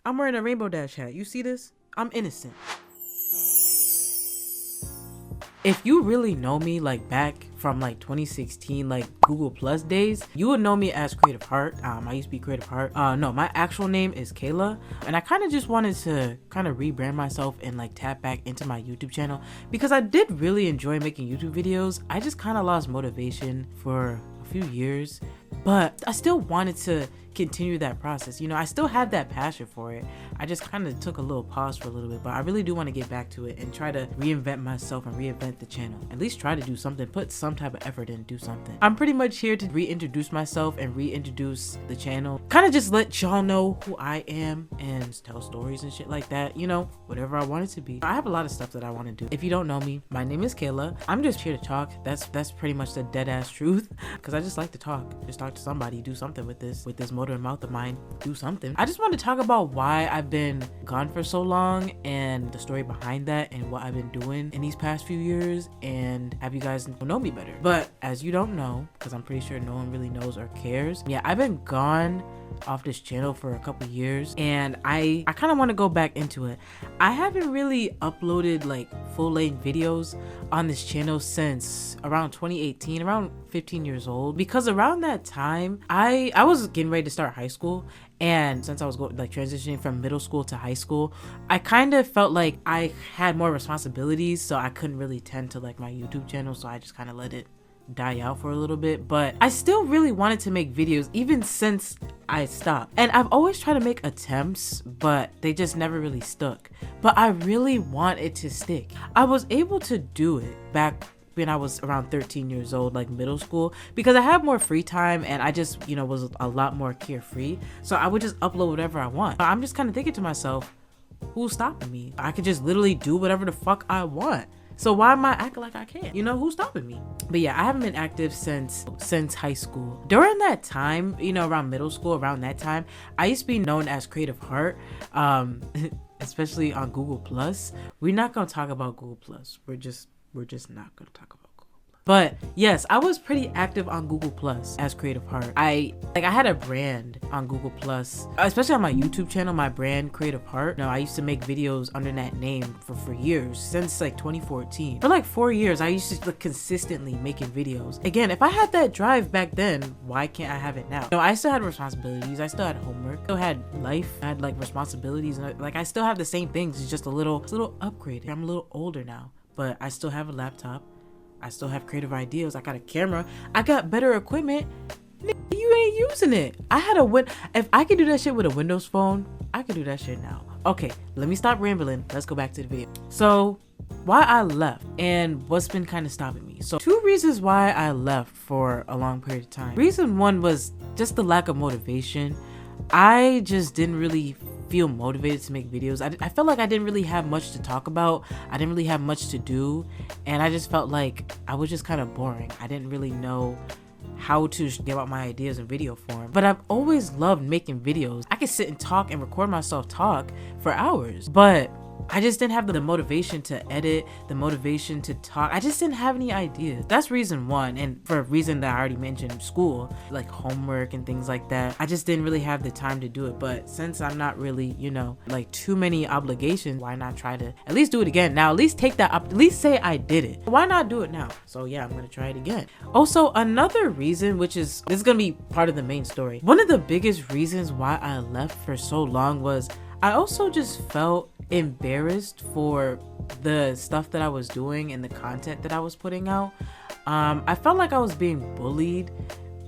I'm wearing a Rainbow Dash hat. You see this? I'm innocent. If you really know me like back from like 2016, like Google Plus days, you would know me as Creative Heart. I used to be Creative Heart. No, my actual name is Kayla, and I kind of just wanted to kind of rebrand myself and like tap back into my YouTube channel because I did really enjoy making YouTube videos. I just kind of lost motivation for a few years, but I still wanted to continue that process. You know, I still had that passion for it. I just kind of took a little pause for a little bit, but I really do want to get back to it and try to reinvent myself and reinvent the channel. At least try to do something, put some type of effort in, do something. I'm pretty much here to reintroduce myself and reintroduce the channel. Kind of just let y'all know who I am and tell stories and shit like that, you know, whatever I want it to be. I have a lot of stuff that I want to do. If you don't know me, my name is Kayla. I'm just here to talk. That's pretty much the dead ass truth because I just like to talk. Just talk to somebody, do something with this motor and mouth of mine, do something. I just want to talk about why I've been gone for so long and the story behind that and what I've been doing in these past few years and have you guys know me better. But as you don't know, because I'm pretty sure no one really knows or cares, yeah, I've been gone off this channel for a couple years and I kind of want to go back into it. I haven't really uploaded like full-length videos on this channel since around 2018, around 15 years old, because around that time I was getting ready to start high school, and since I was transitioning from middle school to high school, I kind of felt like I had more responsibilities, so I couldn't really tend to like my YouTube channel, so I just kind of let it die out for a little bit. But I still really wanted to make videos even since I stopped, and I've always tried to make attempts, but they just never really stuck. But I really want it to stick. I was able to do it back when I was around 13 years old, like middle school, because I had more free time and I just, you know, was a lot more carefree, so I would just upload whatever I want. I'm just kind of thinking to myself, who's stopping me? I could just literally do whatever the fuck I want. So why am I acting like I can't? You know, who's stopping me? But yeah, I haven't been active since high school. During that time, you know, around middle school, around that time, I used to be known as Creative Heart, especially on Google Plus. We're not gonna talk about Google Plus. We're just not gonna talk about. But yes, I was pretty active on Google Plus as Creative Heart. I had a brand on Google Plus, especially on my YouTube channel, my brand Creative Heart. I used to make videos under that name for years, since like 2014. For like 4 years, I used to consistently making videos. Again, if I had that drive back then, why can't I have it now? I still had responsibilities. I still had homework. I still had life. I had like responsibilities, and like I still have the same things. It's just a little upgraded. I'm a little older now, but I still have a laptop. I still have creative ideas. I got a camera. I got better equipment. You ain't using it. If I could do that shit with a Windows phone, I could do that shit now. Okay, let me stop rambling. Let's go back to the video. So, why I left and what's been kind of stopping me. So, 2 reasons why I left for a long period of time. Reason 1 was just the lack of motivation. I just didn't really feel motivated to make videos. I felt like I didn't really have much to talk about. I didn't really have much to do, and I just felt like I was just kind of boring. I didn't really know how to get out my ideas in video form. But I've always loved making videos. I could sit and talk and record myself talk for hours, but I just didn't have the motivation to edit, the motivation to talk. I just didn't have any ideas. That's reason 1. And for a reason that I already mentioned, school, like homework and things like that, I just didn't really have the time to do it. But since I'm not really, you know, like too many obligations, why not try to at least do it again? Now, at least take that up, at least say I did it. Why not do it now? So yeah, I'm gonna try it again. Also, another reason, this is gonna be part of the main story. One of the biggest reasons why I left for so long was I also just felt embarrassed for the stuff that I was doing and the content that I was putting out. I felt like I was being bullied,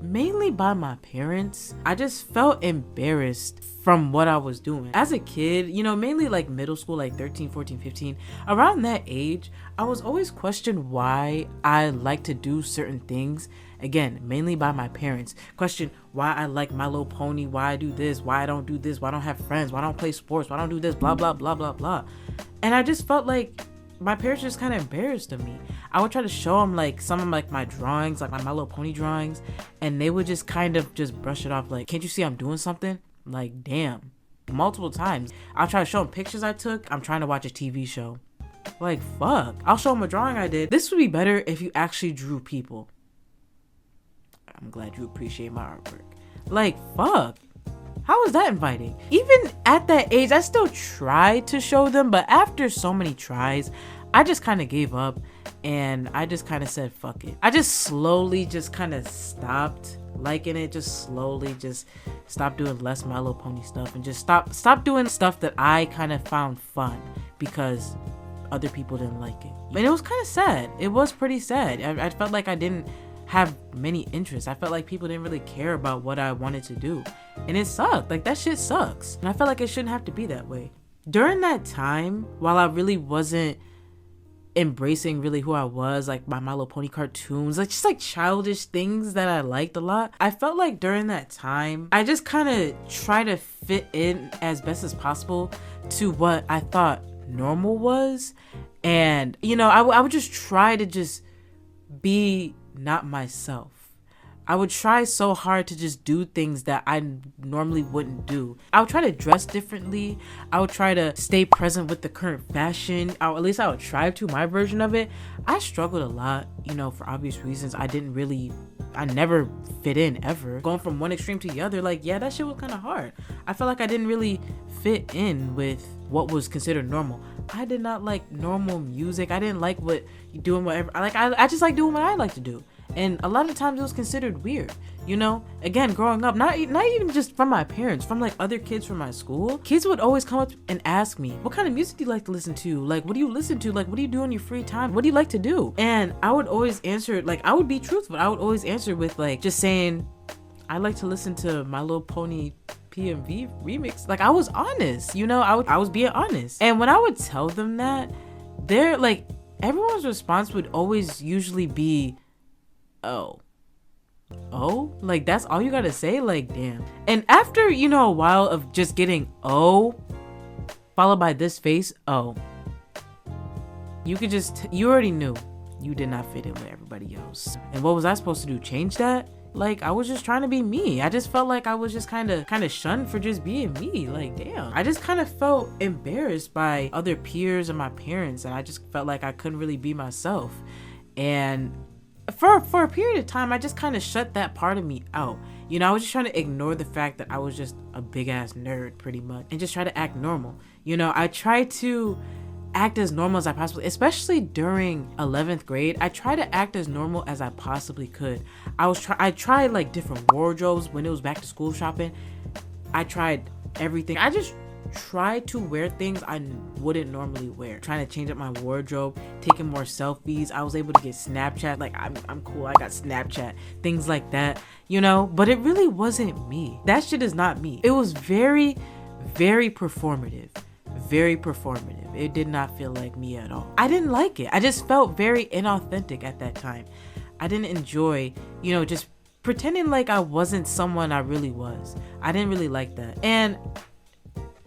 mainly by my parents. I just felt embarrassed from what I was doing. As a kid, you know, mainly like middle school, like 13, 14, 15, around that age, I was always questioned why I like to do certain things. Again, mainly by my parents. Question why I like My Little Pony, why I do this, why I don't do this, why I don't have friends, why I don't play sports, why I don't do this, blah, blah, blah, blah, blah. And I just felt like my parents were just kind of embarrassed of me. I would try to show them like some of like my drawings, like my Little Pony drawings, and they would just kind of just brush it off like, can't you see I'm doing something? Like, damn. Multiple times. I'll try to show them pictures I took. I'm trying to watch a TV show. Like, fuck. I'll show them a drawing I did. This would be better if you actually drew people. I'm glad you appreciate my artwork. Like, fuck. How is that inviting? Even at that age, I still tried to show them, but after so many tries, I just kind of gave up and I just kind of said, fuck it. I just slowly just kind of stopped liking it, just slowly just stopped doing less My Little Pony stuff and just stop doing stuff that I kind of found fun because other people didn't like it. And it was kind of sad. It was pretty sad. I felt like I didn't have many interests. I felt like people didn't really care about what I wanted to do. And it sucked. Like, that shit sucks. And I felt like it shouldn't have to be that way. During that time, while I really wasn't embracing really who I was, like my Little Pony cartoons, like just like childish things that I liked a lot, I felt like during that time, I just kind of try to fit in as best as possible to what I thought normal was. And, you know, I would just try to just be not myself. I would try so hard to just do things that I normally wouldn't do. I would try to dress differently. I would try to stay present with the current fashion. Or at least I would try to, my version of it. I struggled a lot, you know, for obvious reasons. I never fit in ever. Going from one extreme to the other, like, yeah, that shit was kind of hard. I felt like I didn't really fit in with what was considered normal. I did not like normal music. I didn't like what you doing, whatever. I just like doing what I like to do. And a lot of times it was considered weird, you know? Again, growing up, not even just from my parents, from like other kids from my school. Kids would always come up and ask me, what kind of music do you like to listen to? Like, what do you listen to? Like, what do you do in your free time? What do you like to do? And I would always answer, like, I would be truthful. I would always answer with like, just saying, I like to listen to My Little Pony PMV remix. Like, I was honest, you know? I was being honest. And when I would tell them that, they're like, everyone's response would always usually be, oh, like that's all you gotta say? Like, damn. And after, you know, a while of just getting oh followed by this face, oh, you already knew you did not fit in with everybody else. And what was I supposed to do? Change that? Like, I was just trying to be me. I just felt like I was just kind of shunned for just being me. Like, damn. I just kind of felt embarrassed by other peers and my parents, and I just felt like I couldn't really be myself. And for a period of time, I just kind of shut that part of me out. You know, I was just trying to ignore the fact that I was just a big ass nerd pretty much and just try to act normal. You know, I tried to act as normal as I possibly, especially during 11th grade. I tried to act as normal as I possibly could. I tried like different wardrobes when it was back to school shopping. I tried everything. I just tried to wear things I wouldn't normally wear, trying to change up my wardrobe, taking more selfies. I was able to get Snapchat, like I'm cool, I got Snapchat, things like that, you know. But it really wasn't me. That shit is not me. It was very, very performative. It did not feel like me at all. I didn't like it. I just felt very inauthentic at that time. I didn't enjoy, you know, just pretending like I wasn't someone I really was. I didn't really like that. And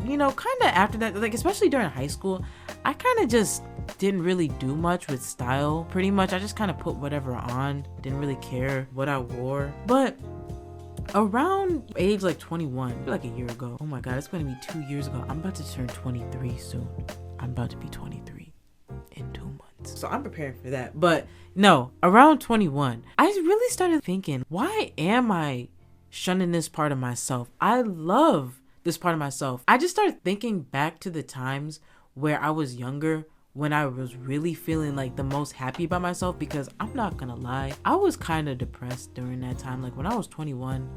you know, kind of after that, like especially during high school, I kind of just didn't really do much with style. Pretty much, I just kind of put whatever on. Didn't really care what I wore. But around age like 21, like a year ago, oh my god, it's going to be 2 years ago. I'm about to turn 23 soon. I'm about to be 23 in 2 months. So I'm preparing for that. But no, around 21, I really started thinking, why am I shunning this part of myself? I love this part of myself. I just started thinking back to the times where I was younger, when I was really feeling like the most happy about myself, because I'm not gonna lie, I was kind of depressed during that time. Like when I was 21,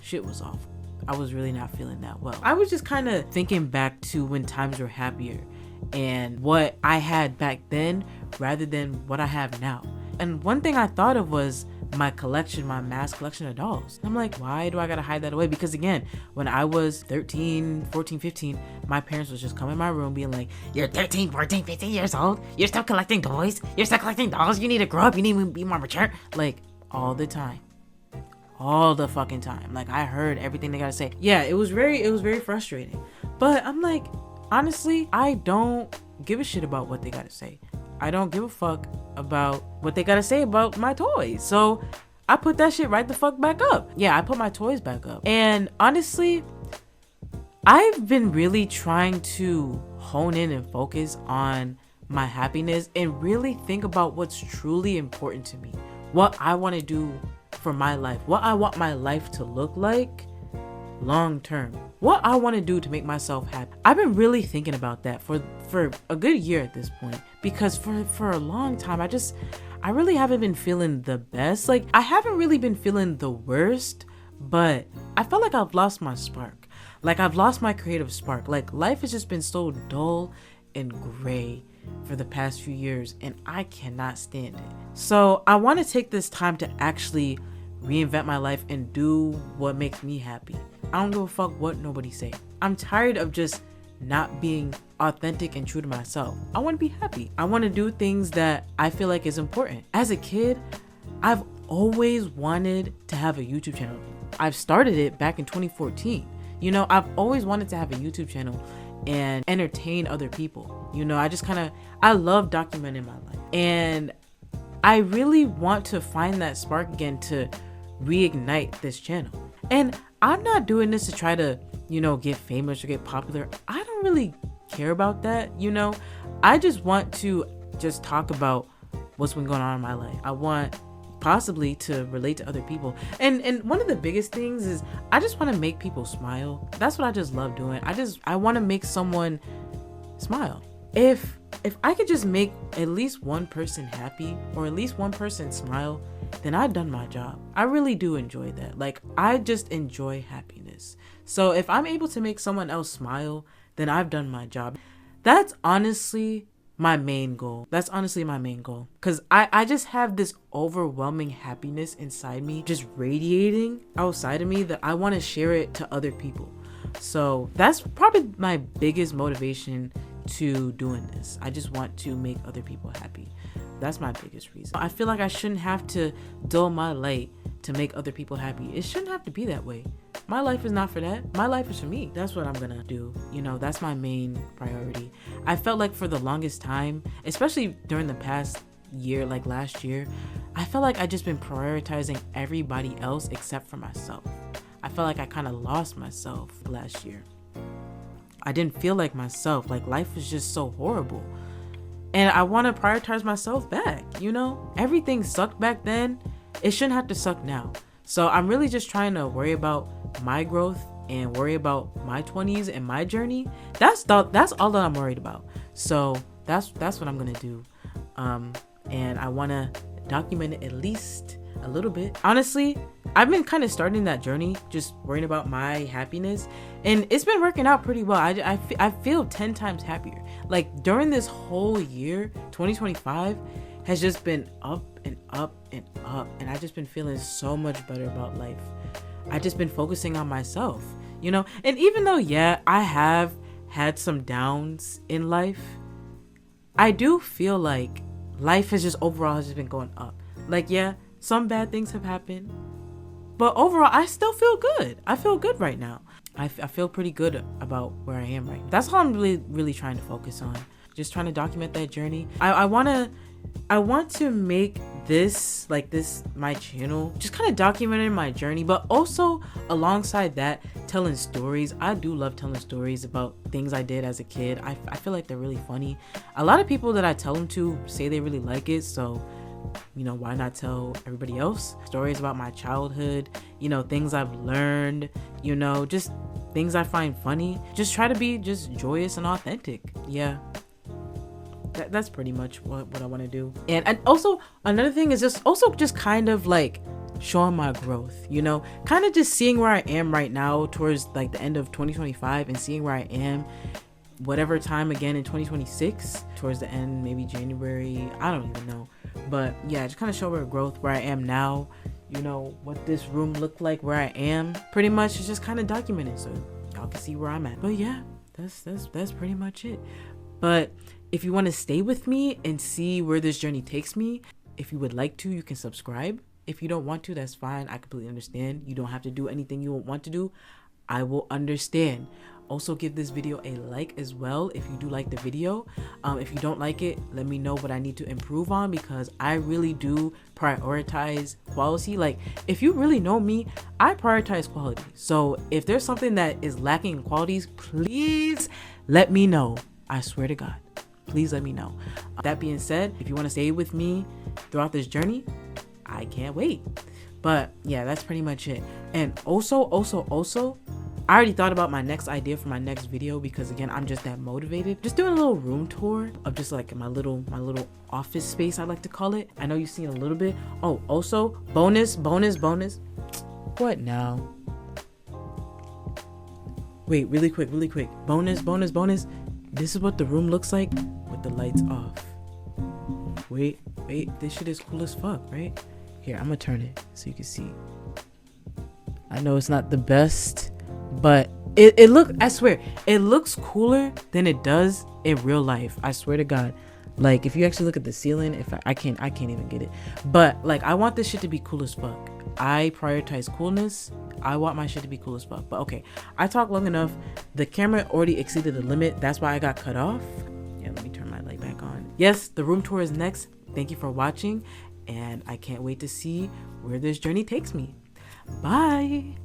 shit was off. I was really not feeling that well. I was just kind of thinking back to when times were happier and what I had back then rather than what I have now. And one thing I thought of was my collection, my mass collection of dolls. I'm like, why do I gotta hide that away? Because again, when I was 13, 14, 15, my parents was just coming in my room being like, you're 13, 14, 15 years old. You're still collecting toys. You're still collecting dolls. You need to grow up. You need to be more mature. Like all the time. All the fucking time. Like I heard everything they gotta say. Yeah, it was very frustrating. But I'm like, honestly, I don't give a shit about what they gotta say. I don't give a fuck about what they gotta say about my toys. So I put that shit right the fuck back up. Yeah, I put my toys back up. And honestly, I've been really trying to hone in and focus on my happiness and really think about what's truly important to me. What I want to do for my life. What I want my life to look like. long term, what I want to do to make myself happy. I've been really thinking about that for a good year at this point, because for a long time I really haven't been feeling the best. Like, I haven't really been feeling the worst, but I felt like I've lost my spark. Like, I've lost my creative spark. Like, life has just been so dull and gray for the past few years, and I cannot stand it. So I want to take this time to actually reinvent my life and do what makes me happy. I don't give a fuck what nobody say. I'm tired of just not being authentic and true to myself. I want to be happy. I want to do things that I feel like is important. As a kid, I've always wanted to have a YouTube channel. I've started it back in 2014. You know, I've always wanted to have a YouTube channel and entertain other people. You know, I love documenting my life. And I really want to find that spark again to reignite this channel. And I'm not doing this to try to, you know, get famous or get popular. I don't really care about that, you know. I just want to just talk about what's been going on in my life. I want possibly to relate to other people. And one of the biggest things is I just want to make people smile. That's what I just love doing. I want to make someone smile. If I could just make at least one person happy or at least one person smile, then I've done my job. I really do enjoy that. Like, I just enjoy happiness. So if I'm able to make someone else smile, then I've done my job. That's honestly my main goal. Because I just have this overwhelming happiness inside me, just radiating outside of me, that I want to share it to other people. So that's probably my biggest motivation to doing this. I just want to make other people happy. That's my biggest reason. I feel like I shouldn't have to dull my light to make other people happy. It shouldn't have to be that way. My life is not for that. My life is for me. That's what I'm gonna do. You know, that's my main priority. I felt like for the longest time, especially during the past year, like last year, I felt like I just been prioritizing everybody else except for myself. I felt like I kind of lost myself last year. I didn't feel like myself. Like, life was just so horrible. And I want to prioritize myself back, you know? Everything sucked back then. It shouldn't have to suck now. So I'm really just trying to worry about my growth and worry about my 20s and my journey. That's all that I'm worried about. So that's what I'm going to do. And I want to document it at least a little bit. Honestly, I've been kind of starting that journey, just worrying about my happiness, and it's been working out pretty well. I feel 10 times happier. Like, during this whole year, 2025 has just been up and up and up, and I've just been feeling so much better about life. I've just been focusing on myself, you know. And even though, yeah, I have had some downs in life, I do feel like life has just been going up. Like, yeah, some bad things have happened, but overall, I still feel good. I feel good right now. I feel pretty good about where I am right now. That's all I'm really trying to focus on. Just trying to document that journey. I want to make this my channel, just kind of documenting my journey, but also alongside that, telling stories. I do love telling stories about things I did as a kid. I feel like they're really funny. A lot of people that I tell them to say they really like it, so, you know, why not tell everybody else stories about my childhood, you know, things I've learned, you know, just things I find funny. Just try to be just joyous and authentic. Yeah, that's pretty much what I want to do. And also another thing is just kind of like showing my growth, you know, kind of just seeing where I am right now towards like the end of 2025 and seeing where I am whatever time again in 2026, towards the end, maybe January, I don't even know. But yeah, just kind of show where growth, where I am now, you know, what this room looked like, where I am. Pretty much it's just kind of documented so y'all can see where I'm at. But yeah, that's pretty much it. But if you want to stay with me and see where this journey takes me, if you would like to, you can subscribe. If you don't want to, that's fine. I completely understand. You don't have to do anything you won't want to do. I will understand. Also, give this video a like as well if you do like the video. If you don't like it, let me know what I need to improve on, because I really do prioritize quality. Like, if you really know me, I prioritize quality. So if there's something that is lacking in qualities, please let me know. I swear to God, please let me know. That being said, if you want to stay with me throughout this journey, I can't wait. But yeah, that's pretty much it. And also, I already thought about my next idea for my next video because again, I'm just that motivated. Just doing a little room tour of just like my little office space, I like to call it. I know you've seen a little bit. Oh, also bonus. What now? Wait, really quick. Bonus. This is what the room looks like with the lights off. Wait, this shit is cool as fuck, right? Here, I'm gonna turn it so you can see. I know it's not the best, but I swear, it looks cooler than it does in real life. I swear to God. Like, if you actually look at the ceiling, if I can't even get it. But like, I want this shit to be cool as fuck. I prioritize coolness. I want my shit to be cool as fuck. But okay, I talked long enough. The camera already exceeded the limit. That's why I got cut off. Yeah, let me turn my light back on. Yes, the room tour is next. Thank you for watching, and I can't wait to see where this journey takes me. Bye.